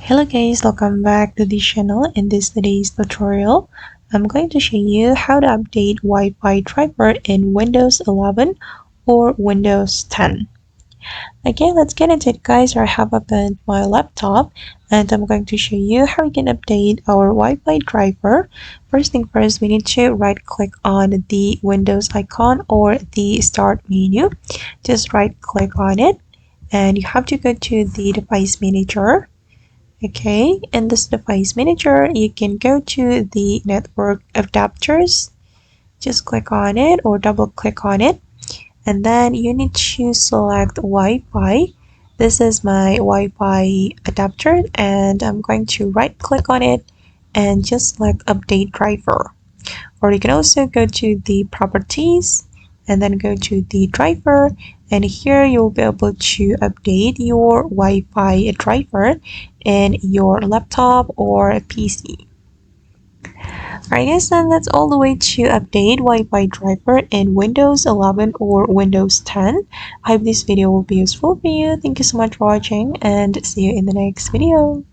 Hello guys, welcome back to the channel. In today's tutorial, I'm going to show you how to update Wi-Fi driver in Windows 11 or Windows 10. Okay, let's get into it guys. I have opened my laptop and I'm going to show you how we can update our Wi-Fi driver. First thing first, we need to right click on the Windows icon or the start menu. Just right click on it and you have to go to the device manager. Okay, in this device manager, you can go to the network adapters. Just click on it or double click on it. And then you need to select Wi-Fi. This is my Wi-Fi adapter and I'm going to right click on it and just select update driver. Or you can also go to the properties and then go to the driver, and here you'll be able to update your Wi-Fi driver in your laptop or PC. Alright guys, then that's all the way to update Wi-Fi driver in Windows 11 or Windows 10. I hope this video will be useful for you. Thank you so much for watching and see you in the next video.